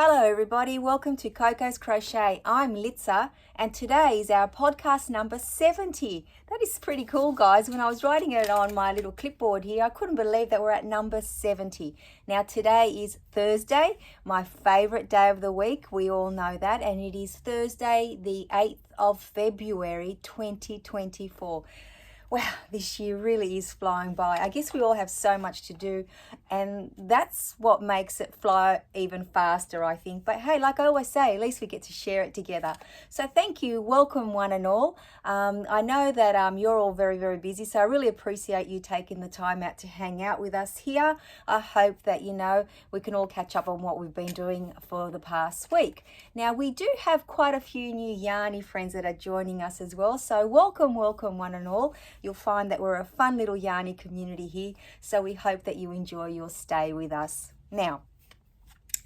Hello everybody, welcome to Coco's Crochet. I'm Litza and today is our podcast number 70. That is pretty cool, guys. When I was writing it on my little clipboard here, I couldn't believe that we're at number 70. Now today is Thursday, my favorite day of the week. We all know that, and it is Thursday the 8th of February 2024. Wow, this year really is flying by. I guess we all have so much to do, and that's what makes it fly even faster, I think. But hey, like I always say, at least we get to share it together. So thank you, welcome one and all. I know that you're all very, very busy, so I really appreciate you taking the time out to hang out with us here. I hope that, we can all catch up on what we've been doing for the past week. Now, we do have quite a few new yarny friends that are joining us as well, so welcome one and all. You'll find that we're a fun little yarny community here, so we hope that you enjoy your stay with us. Now,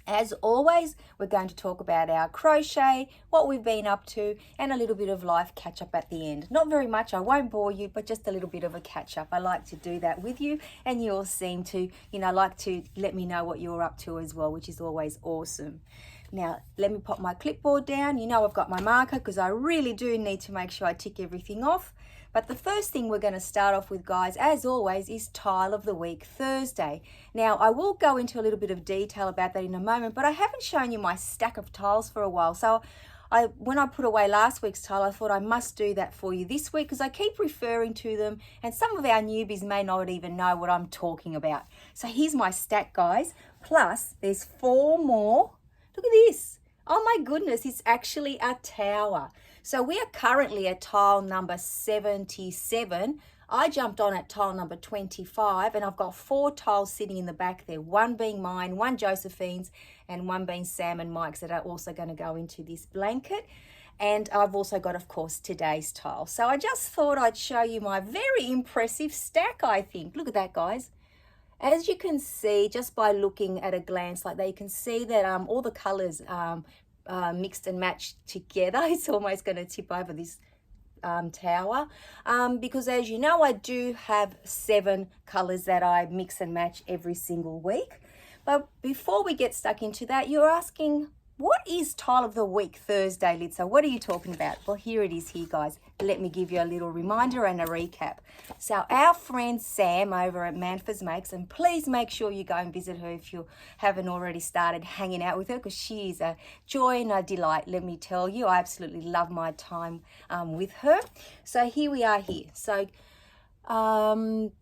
as always, we're going to talk about our crochet, what we've been up to, and a little bit of life catch up at the end. Not very much, I won't bore you, but just a little bit of a catch up. I like to do that with you, and you all seem to, like to let me know what you're up to as well, which is always awesome. Now, let me pop my clipboard down. I've got my marker because I really do need to make sure I tick everything off. But the first thing we're going to start off with, guys, as always, is Tile of the Week Thursday. Now, I will go into a little bit of detail about that in a moment, but I haven't shown you my stack of tiles for a while. So when I put away last week's tile, I thought I must do that for you this week because I keep referring to them, and some of our newbies may not even know what I'm talking about. So here's my stack, guys. Plus, there's 4 more. Look at this. Oh my goodness, it's actually a tower. So we are currently at tile number 77. I jumped on at tile number 25, and I've got 4 tiles sitting in the back there, 1 being mine, 1 Josephines, and 1 being Sam and Mike's that are also going to go into this blanket. And I've also got, of course, today's tile. So I just thought I'd show you my very impressive stack, I think. Look at that, guys. As you can see, just by looking at a glance like that, you can see that all the colours mixed and matched together. It's almost going to tip over this tower because, as you know, I do have 7 colours that I mix and match every single week. But before we get stuck into that, you're asking, what is Tile of the Week Thursday, Litza? What are you talking about? Well, here it is here, guys. Let me give you a little reminder and a recap. So our friend Sam over at Manford's Makes, and please make sure you go and visit her if you haven't already started hanging out with her, because she is a joy and a delight, let me tell you. I absolutely love my time with her. So here we are here. So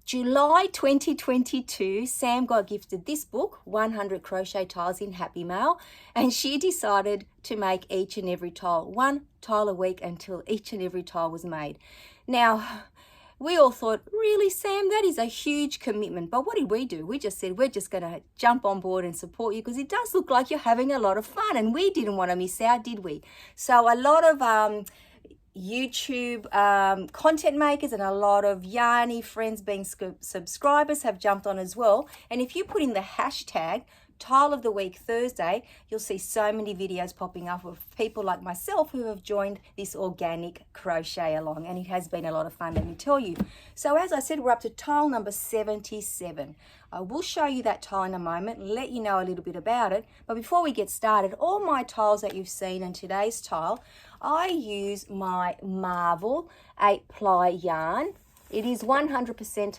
July 2022, Sam got gifted this book, 100 Crochet Tiles in Happy Mail, and she decided to make each and every tile, 1 tile a week until each and every tile was made. Now, we all thought, really, Sam, that is a huge commitment. But what did we do? We just said, we're just going to jump on board and support you because it does look like you're having a lot of fun, and we didn't want to miss out, did we? So a lot of YouTube content makers and a lot of yarny friends being subscribers have jumped on as well. And if you put in the hashtag Tile of the Week Thursday, you'll see so many videos popping up of people like myself who have joined this organic crochet along, and it has been a lot of fun, let me tell you. So as I said, we're up to tile number 77. I will show you that tile in a moment and let you know a little bit about it. But before we get started, all my tiles that you've seen in today's tile, I use my Marvel 8-ply yarn. It is 100%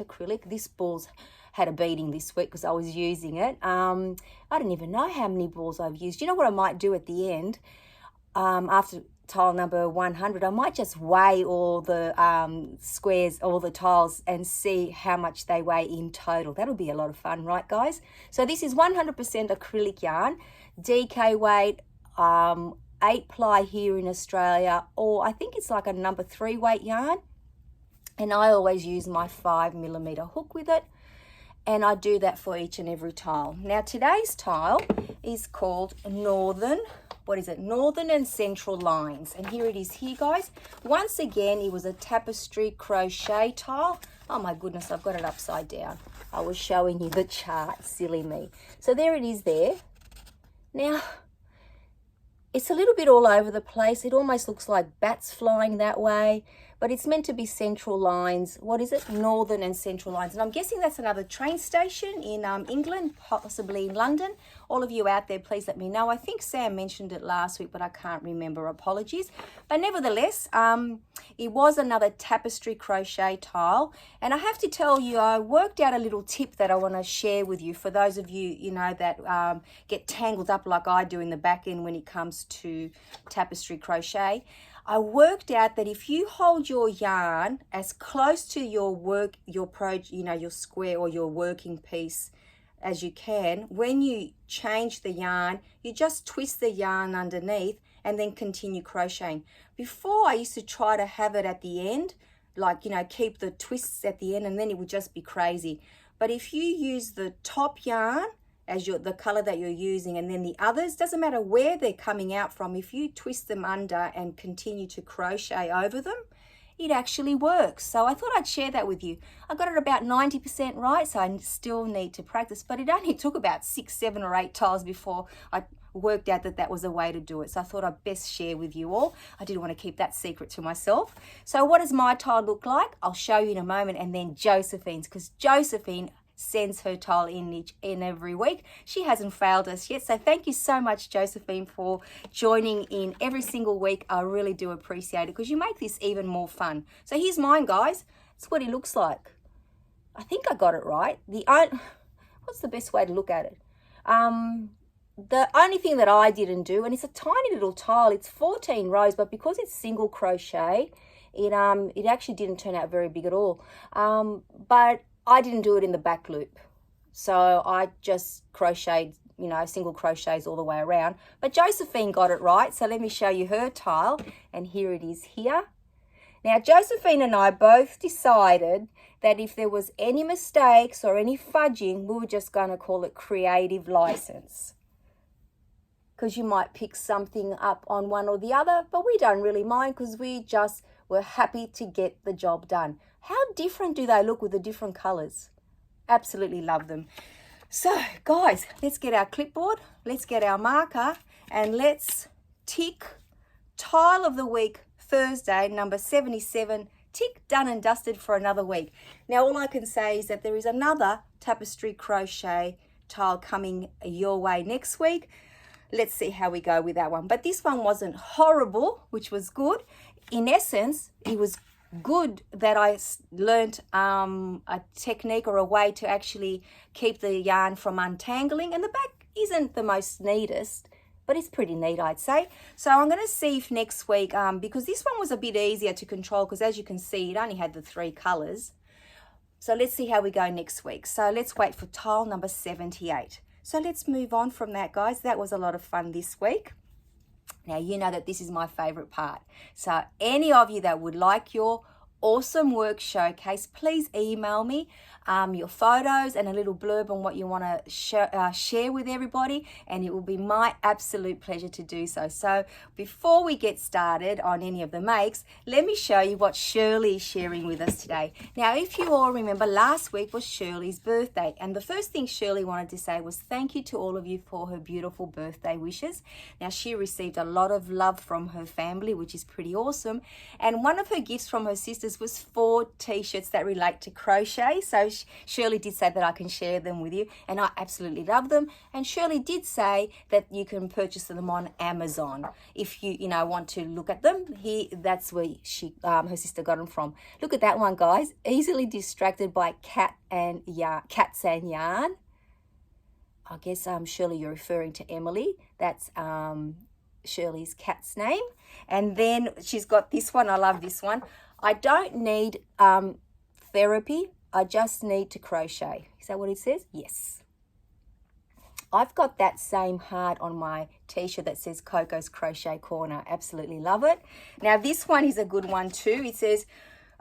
acrylic. This ball's had a beating this week because I was using it. I don't even know how many balls I've used. You know what I might do at the end? After tile number 100, I might just weigh all the squares, all the tiles, and see how much they weigh in total. That'll be a lot of fun, right, guys? So this is 100% acrylic yarn, DK weight, 8-ply here in Australia, or I think it's like a number 3 weight yarn. And I always use my 5mm hook with it. And I do that for each and every tile. Now today's tile is called Northern and Central Lines. And here it is here, guys. Once again, it was a tapestry crochet tile. Oh my goodness, I've got it upside down. I was showing you the chart, silly me. So there it is there. Now, it's a little bit all over the place. It almost looks like bats flying that way. but it's meant to be central lines. What is it? Northern and central lines. And I'm guessing that's another train station in England, possibly in London. All of you out there, please let me know. I think Sam mentioned it last week, but I can't remember. Apologies. But nevertheless, it was another tapestry crochet tile. And I have to tell you, I worked out a little tip that I want to share with you for those of you, you know, that get tangled up like I do in the back end when it comes to tapestry crochet. I worked out that if you hold your yarn as close to your your square or your working piece as you can, when you change the yarn, you just twist the yarn underneath and then continue crocheting. Before, I used to try to have it at the end, like, you know, keep the twists at the end, and then it would just be crazy. But if you use the top yarn as the color that you're using, and then the others, doesn't matter where they're coming out from, if you twist them under and continue to crochet over them, it actually works. So I thought I'd share that with you. I got it about 90% right, so I still need to practice, but it only took about 6, 7 or 8 tiles before I worked out that that was a way to do it. So I thought I'd best share with you all. I didn't want to keep that secret to myself. So what does my tile look like? I'll show you in a moment, and then Josephine's, because Josephine sends her tile in every week. She hasn't failed us yet. So thank you so much, Josephine, for joining in every single week. I really do appreciate it, because you make this even more fun. So here's mine, guys. That's what it looks like. I think I got it right. What's the best way to look at it? The only thing that I didn't do, and it's a tiny little tile, it's 14 rows, but because it's single crochet, it actually didn't turn out very big at all. But I didn't do it in the back loop. So I just crocheted, you know, single crochets all the way around. But Josephine got it right. So let me show you her tile. And here it is here. Now, Josephine and I both decided that if there was any mistakes or any fudging, we were just going to call it creative license. Because you might pick something up on one or the other, but we don't really mind, because we just were happy to get the job done. How different do they look with the different colors? Absolutely love them. So, guys, let's get our clipboard, let's get our marker, and let's tick tile of the week, Thursday, number 77, tick, done and dusted for another week. Now, all I can say is that there is another tapestry crochet tile coming your way next week. Let's see how we go with that one. But this one wasn't horrible, which was good. In essence, it was good that I learnt a technique or a way to actually keep the yarn from untangling. And the back isn't the most neatest, but it's pretty neat, I'd say. So I'm going to see if next week, because this one was a bit easier to control, because as you can see, it only had the 3 colors. So let's see how we go next week. So let's wait for tile number 78. So let's move on from that, guys. That was a lot of fun this week. Now, you know that this is my favorite part. So any of you that would like your awesome work showcase, please email me your photos and a little blurb on what you want to share with everybody, and it will be my absolute pleasure to do so. So before we get started on any of the makes, let me show you what Shirley is sharing with us today. Now, if you all remember, last week was Shirley's birthday, and the first thing Shirley wanted to say was thank you to all of you for her beautiful birthday wishes. Now, she received a lot of love from her family, which is pretty awesome, and one of her gifts from her sisters was 4 t-shirts that relate to crochet. So Shirley did say that I can share them with you, and I absolutely love them. And Shirley did say that you can purchase them on Amazon if you want to look at them. That's where her sister got them from. Look at that one, guys. Easily distracted by cats and yarn. I guess Shirley, you're referring to Emily. That's Shirley's cat's name. And then she's got this one. I love this one. I don't need therapy. I just need to crochet. Is that what it says? Yes. I've got that same heart on my t-shirt that says Coco's Crochet Corner. Absolutely love it. Now, this one is a good one too. It says,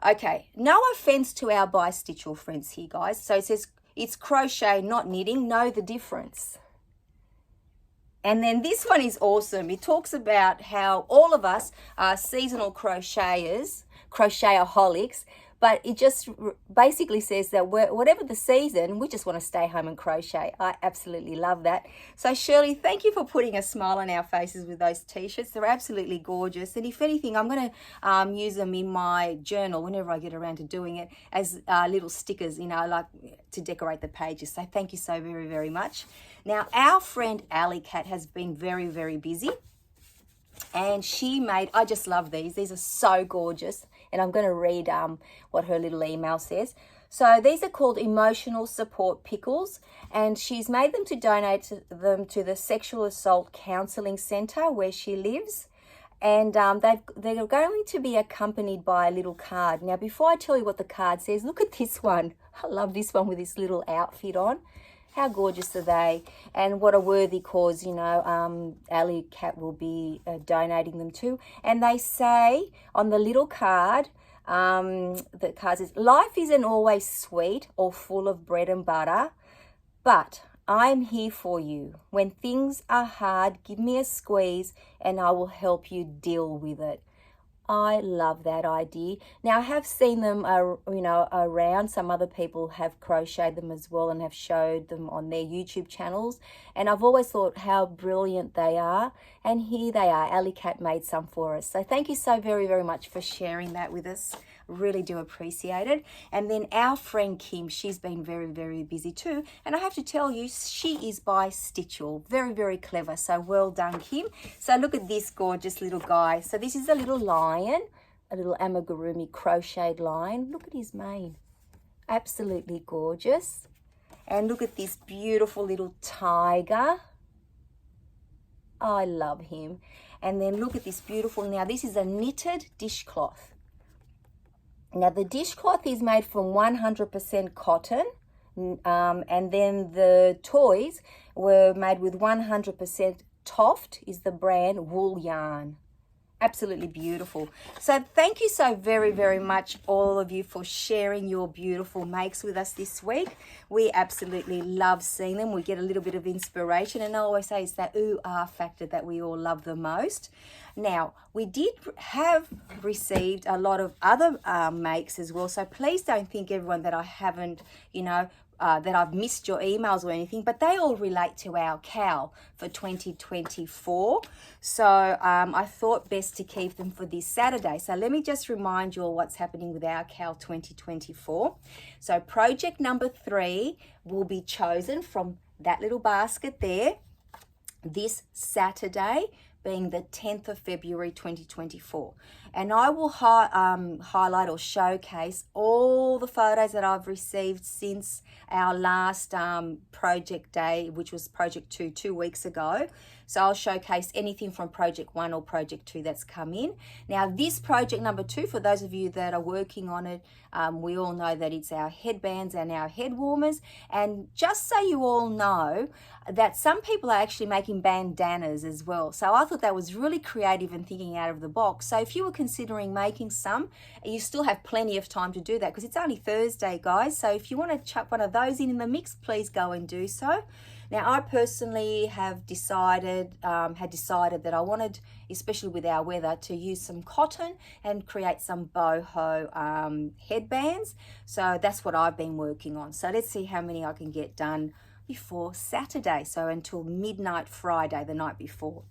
okay, no offense to our bi-stitchal friends here, guys. So it says, it's crochet, not knitting. Know the difference. And then this one is awesome. It talks about how all of us are seasonal crocheters, crochetaholics, but it just basically says that whatever the season, we just want to stay home and crochet. I absolutely love that. So Shirley, thank you for putting a smile on our faces with those t-shirts. They're absolutely gorgeous. And if anything, I'm going to use them in my journal whenever I get around to doing it as little stickers, you know, like to decorate the pages. So thank you so very, very much. Now, our friend Alley Cat has been very, very busy. And she made, I just love these. These are so gorgeous. And I'm going to read what her little email says. So these are called Emotional Support Pickles. And she's made them to donate them to the Sexual Assault Counselling Centre where she lives. And they're going to be accompanied by a little card. Now, before I tell you what the card says, look at this one. I love this one with this little outfit on. How gorgeous are they? And what a worthy cause, you know, Alley Cat will be donating them to. And they say on the little card, the card says, life isn't always sweet or full of bread and butter, but I'm here for you. When things are hard, give me a squeeze and I will help you deal with it. I love that idea. Now, I have seen them, you know, around. Some other people have crocheted them as well and have showed them on their YouTube channels. And I've always thought how brilliant they are. And here they are. Alley Cat made some for us. So thank you so very, very much for sharing that with us. Really do appreciate it. And then our friend Kim, she's been very, very busy too. And I have to tell you, she is by Stitchell. Very, very clever. So well done, Kim. So look at this gorgeous little guy. So this is a little lion, a little amigurumi crocheted lion. Look at his mane. Absolutely gorgeous. And look at this beautiful little tiger. I love him. And then look at this beautiful, now this is a knitted dishcloth. Now the dishcloth is made from 100% cotton, and then the toys were made with 100% Toft is the brand wool yarn. Absolutely beautiful. So thank you so very, very much, all of you, for sharing your beautiful makes with us this week. We absolutely love seeing them. We get a little bit of inspiration, and I always say it's that ooh-ah factor that we all love the most. Now, we did have received a lot of other makes as well, so please don't think, everyone, that I haven't, you know, that I've missed your emails or anything, but they all relate to our cowl for 2024. So I thought best to keep them for this Saturday. So let me just remind you all what's happening with our cowl 2024. So project number 3 will be chosen from that little basket there this Saturday, being the 10th of February 2024. And I will highlight or showcase all the photos that I've received since our last project day, which was project 2 weeks ago. So I'll showcase anything from project 1 or project 2 that's come in. Now this project number 2, for those of you that are working on it, we all know that it's our headbands and our head warmers. And just so you all know that some people are actually making bandanas as well. So I thought that was really creative and thinking out of the box. So if you were considering making some, you still have plenty of time to do that, because it's only Thursday, guys. So if you want to chuck one of those in the mix, please go and do so. Now, I personally have decided, that I wanted, especially with our weather, to use some cotton and create some boho headbands. So that's what I've been working on. So let's see how many I can get done before Saturday. So until midnight Friday, the night before.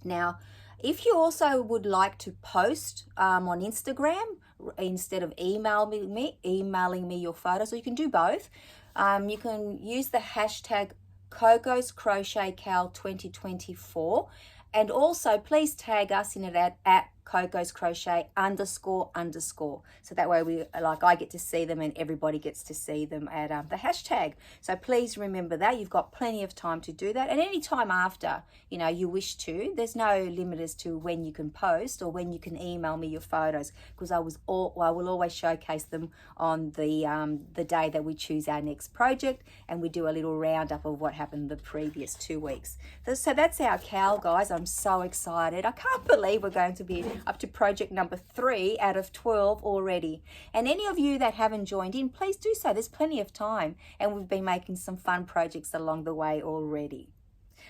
Now, if you also would like to post on Instagram instead of emailing me your photos, or you can do both. You can use the hashtag Coco's Crochet Cowl 2024, and also please tag us in it at Coco's Crochet __. So that way I get to see them and everybody gets to see them at the hashtag. So please remember that. You've got plenty of time to do that, and any time after, you know, you wish to. There's no limit as to when you can post or when you can email me your photos, because I will always showcase them on the day that we choose our next project, and we do a little roundup of what happened the previous 2 weeks. So that's our cowl, guys. I'm so excited. I can't believe we're going to be up to project number 3 out of 12 already. And any of you that haven't joined in, please do so. There's plenty of time, and we've been making some fun projects along the way already.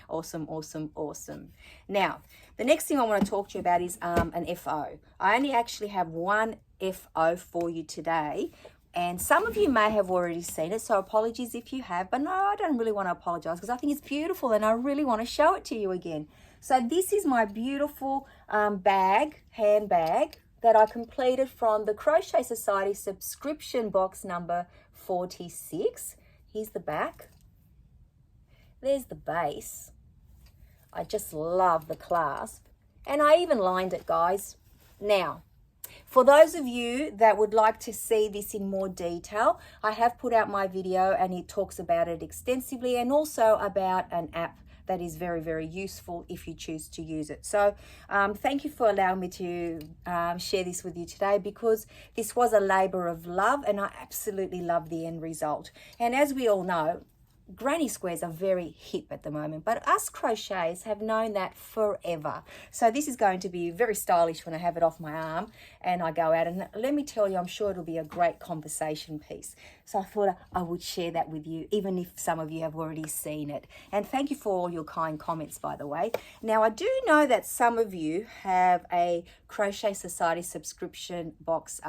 Awesome, awesome, awesome. Now, the next thing I want to talk to you about is an FO. I only actually have one FO for you today. And some of you may have already seen it, so apologies if you have. But no, I don't really want to apologize because I think it's beautiful and I really want to show it to you again. So this is my beautiful handbag that I completed from the Crochet Society subscription box number 46. Here's the back. There's the base. I just love the clasp. And I even lined it, guys. Now, for those of you that would like to see this in more detail, I have put out my video and it talks about it extensively, and also about an app that is very, very useful if you choose to use it. So thank you for allowing me to share this with you today, because this was a labor of love and I absolutely love the end result. And as we all know, granny squares are very hip at the moment, but us crocheters have known that forever. So this is going to be very stylish when I have it off my arm and I go out, and let me tell you, I'm sure it'll be a great conversation piece. So I thought I would share that with you, even if some of you have already seen it. And thank you for all your kind comments, by the way. Now, I do know that some of you have a Crochet Society subscription box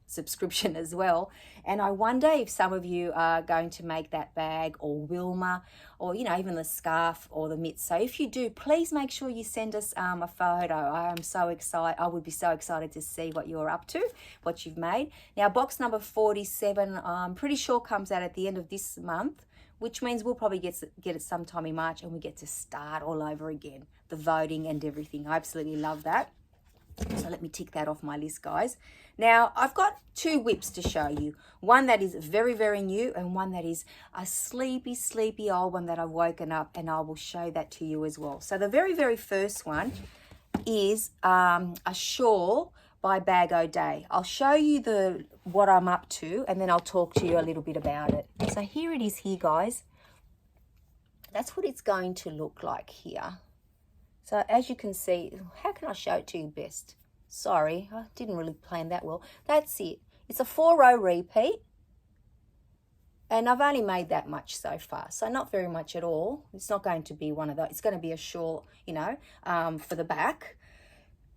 subscription as well, and I wonder if some of you are going to make that bag, or Wilma, or even the scarf or the mitts. So if you do, please make sure you send us a photo. I am so excited. I would be so excited to see what you're up to, what you've made. Now, box number 47, I'm pretty sure comes out at the end of this month, which means we'll probably get it sometime in March, and we get to start all over again, the voting and everything. I absolutely love that. So let me tick that off my list, guys. Now, I've got two whips to show you. One that is very, very new, and one that is a sleepy, sleepy old one that I've woken up, and I will show that to you as well. So the very, very first one is a shawl by Bag O Day. I'll show you what I'm up to, and then I'll talk to you a little bit about it. So here it is here, guys. That's what it's going to look like here. So as you can see, how can I show it to you best? Sorry, I didn't really plan that well. That's it. It's a 4-row repeat. And I've only made that much so far. So not very much at all. It's not going to be one of those. It's going to be a shawl, for the back.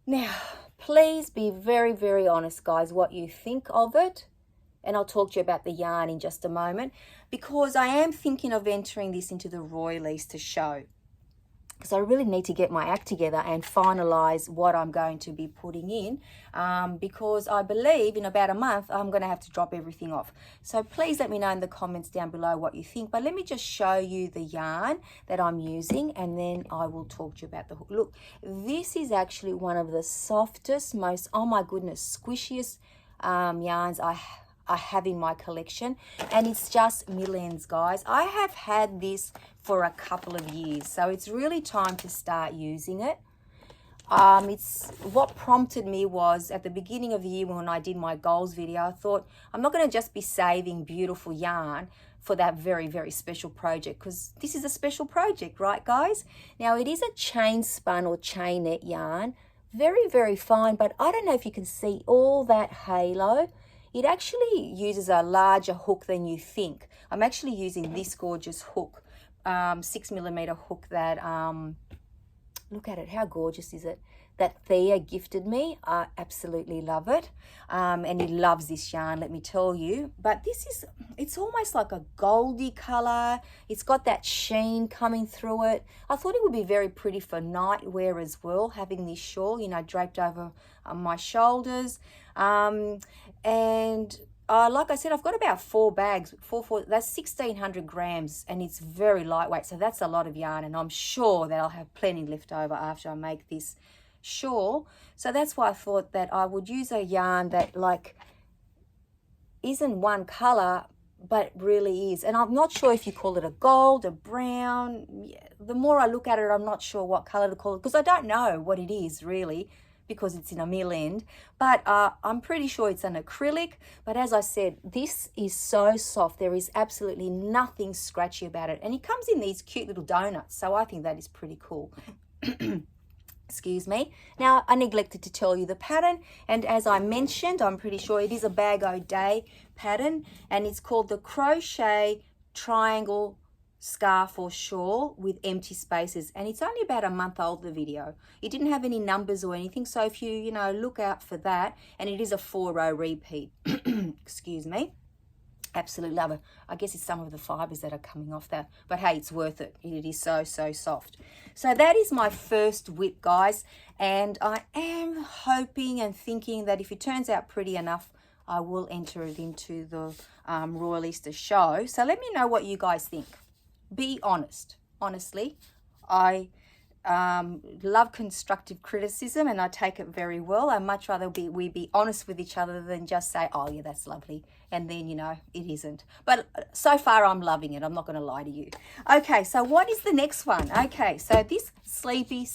Now, please be very, very honest, guys, what you think of it. And I'll talk to you about the yarn in just a moment, because I am thinking of entering this into the Royalies to show. Because I really need to get my act together and finalize what I'm going to be putting in, because I believe in about a month I'm going to have to drop everything off. So please let me know in the comments down below what you think. But let me just show you the yarn that I'm using, and then I will talk to you about the hook. Look, this is actually one of the softest, most, oh my goodness, squishiest yarns I have in my collection, and it's just millions, guys. I have had this for a couple of years, so it's really time to start using it. It's what prompted me was at the beginning of the year when I did my goals video, I thought I'm not going to just be saving beautiful yarn for that very, very special project, because this is a special project, right, guys? Now, it is a chain spun or chain net yarn, very, very fine, but I don't know if you can see all that halo. It actually uses a larger hook than you think. I'm actually using this gorgeous hook, 6mm hook that, look at it, how gorgeous is it? That Thea gifted me. I absolutely love it. And he loves this yarn, let me tell you. But it's almost like a goldy color. It's got that sheen coming through it. I thought it would be very pretty for night wear as well, having this shawl, draped over my shoulders. Like I said, I've got about 4 bags, that's 1,600 grams, and it's very lightweight. So that's a lot of yarn, and I'm sure that I'll have plenty left over after I make this shawl. So that's why I thought that I would use a yarn that isn't one color, but really is. And I'm not sure if you call it a gold, a brown. The more I look at it, I'm not sure what color to call it, because I don't know what it is really, because it's in a mill end, but I'm pretty sure it's an acrylic. But as I said, this is so soft. There is absolutely nothing scratchy about it. And it comes in these cute little donuts. So I think that is pretty cool. Excuse me. Now, I neglected to tell you the pattern. And as I mentioned, I'm pretty sure it is a Bag O Day pattern. And it's called the Crochet Triangle scarf or shawl with empty spaces, and it's only about a month old, the video. It didn't have any numbers or anything, so if you know, look out for that. And it is a 4-row repeat. Excuse me. Absolutely love it. I guess it's some of the fibers that are coming off that, but hey, it's worth it. It is so soft. So that is my first whip, guys, and I am hoping and thinking that if it turns out pretty enough, I will enter it into the Royal Easter show. So let me know what you guys think. Be honest. Honestly, I love constructive criticism, and I take it very well. I much rather we be honest with each other than just say, oh yeah, that's lovely, and then, you know, it isn't. But so far I'm loving it. I'm not going to lie to you. Okay, so what is the next one? Okay, so this sleepy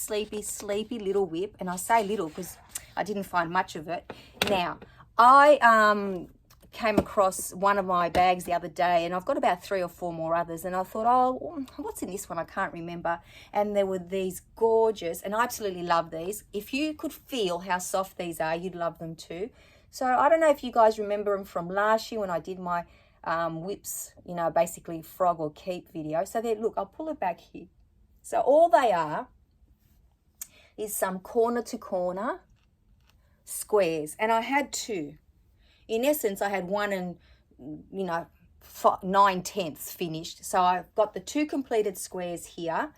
little whip, and I say little because I didn't find much of it. Now, I came across one of my bags the other day, and I've got about 3 or 4 more others, and I thought, oh, what's in this one? I can't remember. And there were these gorgeous, and I absolutely love these. If you could feel how soft these are, you'd love them too. So I don't know if you guys remember them from last year when I did my whips, you know, basically frog or keep video. So there, look, I'll pull it back here. So all they are is some corner to corner squares, and I had 2. In essence, I had 1 and, you know, 9/10 finished. So I've got the 2 completed squares here.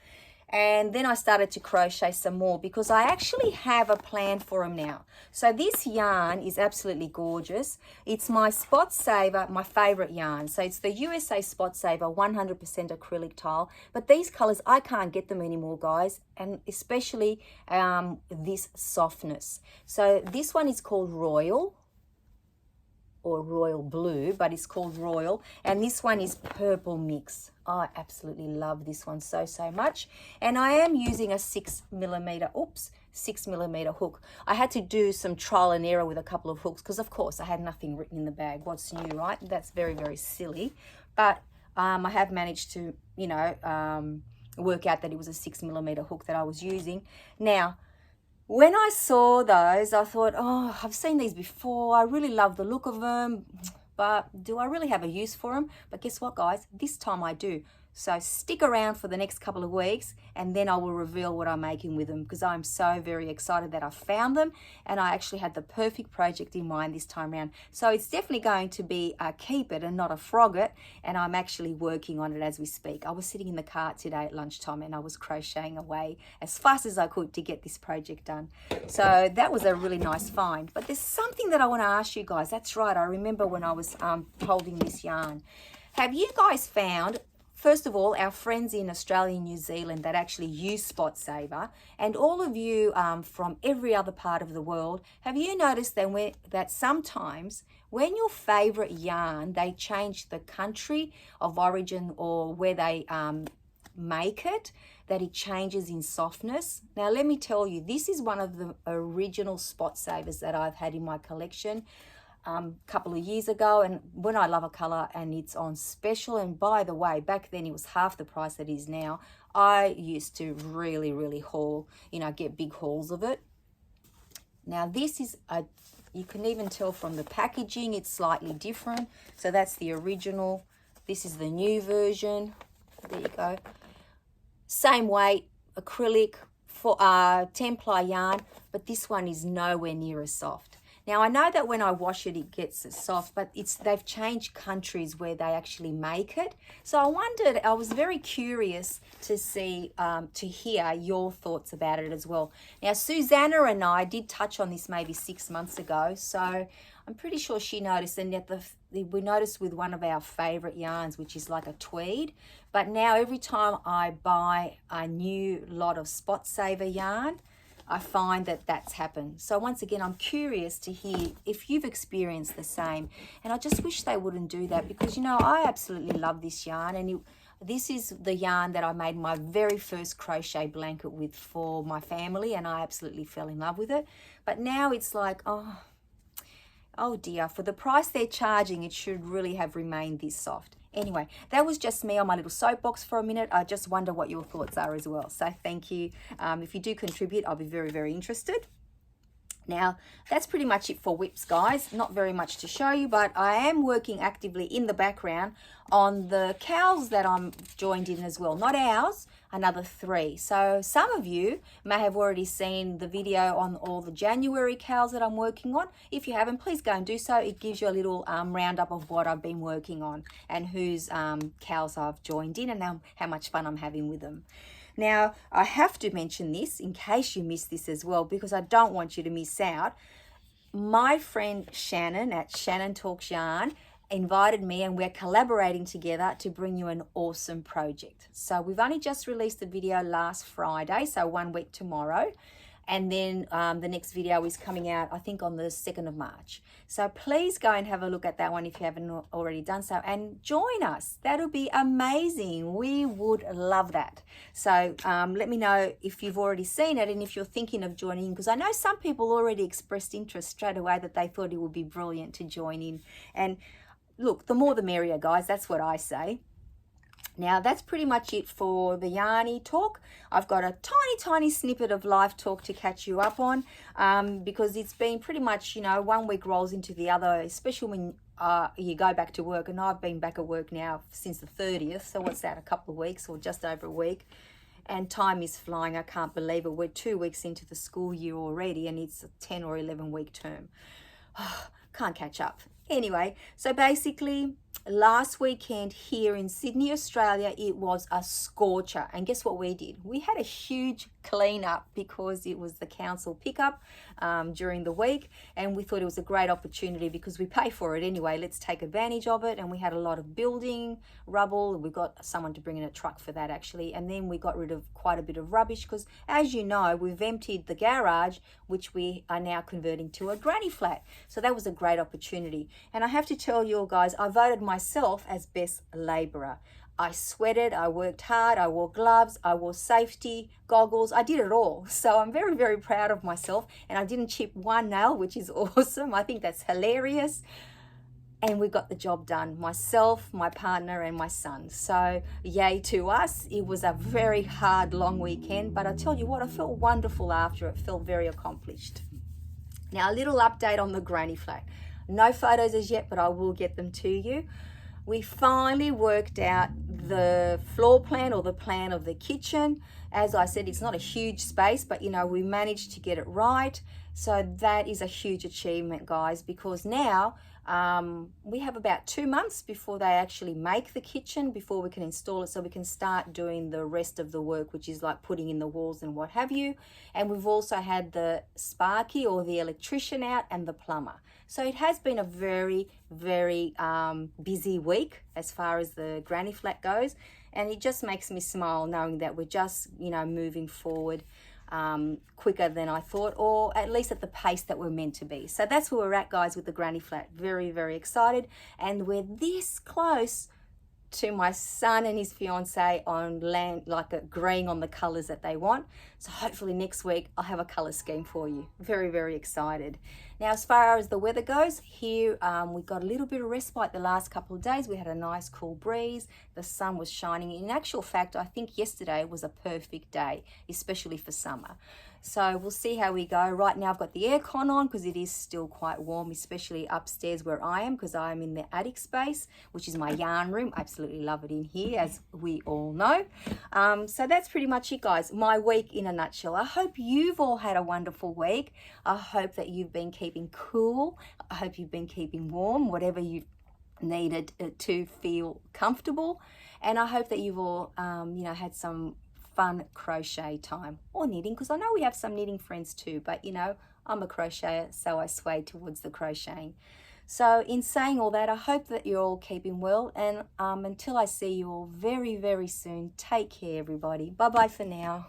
And then I started to crochet some more because I actually have a plan for them now. So this yarn is absolutely gorgeous. It's my Spot Saver, my favorite yarn. So it's the USA Spot Saver 100% acrylic tile. But these colors, I can't get them anymore, guys. And especially this softness. So this one is called Royal, or Royal Blue, but it's called Royal. And this one is Purple Mix. I absolutely love this one so much. And I am using a 6mm hook. I had to do some trial and error with a couple of hooks because, of course, I had nothing written in the bag. What's new, right? That's very silly. But I have managed to, you know, work out that it was a 6mm hook that I was using. Now, when I saw those, I thought, oh, I've seen these before. I really love the look of them, but do I really have a use for them? But guess what, guys? This time I do. So stick around for the next couple of weeks, and then I will reveal what I'm making with them, because I'm so very excited that I found them, and I actually had the perfect project in mind this time around. So it's definitely going to be a keep it and not a frog it, and I'm actually working on it as we speak. I was sitting in the car today at lunchtime, and I was crocheting away as fast as I could to get this project done. So that was a really nice find. But there's something that I want to ask you guys. That's right, I remember when I was holding this yarn. Have you guys found, first of all, our friends in Australia and New Zealand that actually use Spot Saver, and all of you from every other part of the world, have you noticed that sometimes when your favorite yarn, they change the country of origin or where they make it, that it changes in softness? Now, let me tell you, this is one of the original Spot Savers that I've had in my collection. Couple of years ago, and when I love a color and it's on special, and by the way, back then it was half the price that it is now. I used to really haul, you know, get big hauls of it. Now this is you can even tell from the packaging, it's slightly different. So that's the original, this is the new version. There you go. Same weight, acrylic, for 10-ply yarn, but this one is nowhere near as soft. Now, I know that when I wash it, it gets soft, but they've changed countries where they actually make it. So I was very curious to see, to hear your thoughts about it as well. Now, Susanna and I did touch on this maybe 6 months ago, so I'm pretty sure she noticed, and yet we noticed with one of our favorite yarns, which is like a tweed. But now every time I buy a new lot of Spot Saver yarn, I find that that's happened. So once again, I'm curious to hear if you've experienced the same. And I just wish they wouldn't do that, because, you know, I absolutely love this yarn. And this is the yarn that I made my very first crochet blanket with for my family, and I absolutely fell in love with it. But now it's like, oh dear, for the price they're charging, it should really have remained this soft. Anyway, that was just me on my little soapbox for a minute. I just wonder what your thoughts are as well. So thank you. If you do contribute, I'll be very interested. Now, that's pretty much it for whips, guys. Not very much to show you, but I am working actively in the background on the cows that I'm joined in as well. Not ours, another 3. So some of you may have already seen the video on all the January cows that I'm working on. If you haven't, please go and do so. It gives you a little roundup of what I've been working on and whose cows I've joined in and how much fun I'm having with them. Now, I have to mention this in case you missed this as well, because I don't want you to miss out. My friend Shannon at Shannon Talks Yarn invited me, and we're collaborating together to bring you an awesome project. So we've only just released the video last Friday, so 1 week tomorrow. And then the next video is coming out, I think, on the 2nd of March. So please go and have a look at that one if you haven't already done so, and join us. That'll be amazing. We would love that. So let me know if you've already seen it and if you're thinking of joining in, because I know some people already expressed interest straight away that they thought it would be brilliant to join in. And look, the more the merrier, guys. That's what I say. Now, that's pretty much it for the yarny talk. I've got a tiny snippet of live talk to catch you up on because it's been pretty much, 1 week rolls into the other, especially when you go back to work. And I've been back at work now since the 30th. So what's that, a couple of weeks or just over a week? And time is flying. I can't believe it. We're 2 weeks into the school year already, and it's a 10 or 11 week term. Can't catch up. Anyway, so basically last weekend here in Sydney, Australia, it was a scorcher. And guess what we did? We had a huge clean up because it was the council pickup during the week, and we thought it was a great opportunity because we pay for it anyway. Let's take advantage of it. And we had a lot of building rubble. We got someone to bring in a truck for that actually, and then we got rid of quite a bit of rubbish because, as you know, we've emptied the garage, which we are now converting to a granny flat. So that was a great opportunity. And I have to tell you guys, I voted myself as best labourer. I sweated, I worked hard, I wore gloves, I wore safety goggles, I did it all. So I'm very proud of myself, and I didn't chip one nail, which is awesome. I think that's hilarious. And we got the job done, myself, my partner and my son. So yay to us. It was a very hard, long weekend, but I tell you what, I felt wonderful after it, felt very accomplished. Now, a little update on the granny flat. No photos as yet, but I will get them to you. We finally worked out the floor plan or the plan of the kitchen. As I said, it's not a huge space, but we managed to get it right. So that is a huge achievement, guys, because now we have about 2 months before they actually make the kitchen, before we can install it, so we can start doing the rest of the work, which is like putting in the walls and what have you. And we've also had the sparky or the electrician out and the plumber. So it has been a very busy week as far as the granny flat goes, and it just makes me smile knowing that we're just moving forward quicker than I thought, or at least at the pace that we're meant to be. So that's where we're at, guys, with the granny flat. Very excited, and we're this close to my son and his fiance on land, like agreeing on the colors that they want. So hopefully next week I'll have a color scheme for you. Very excited. Now, as far as the weather goes, here we got a little bit of respite the last couple of days. We had a nice cool breeze. The sun was shining. In actual fact, I think yesterday was a perfect day, especially for summer. So we'll see how we go. Right now I've got the aircon on because it is still quite warm, especially upstairs where I am, because I am in the attic space, which is my yarn room. I absolutely love it in here, as we all know. So that's pretty much it, guys. My week in a nutshell. I hope you've all had a wonderful week. I hope that you've been keeping cool. I hope you've been keeping warm, whatever you've needed to feel comfortable. And I hope that you've all, had some fun crochet time, or knitting, because I know we have some knitting friends too, but I'm a crocheter, so I sway towards the crocheting. So in saying all that, I hope that you're all keeping well, and until I see you all very soon, take care, everybody. Bye for now.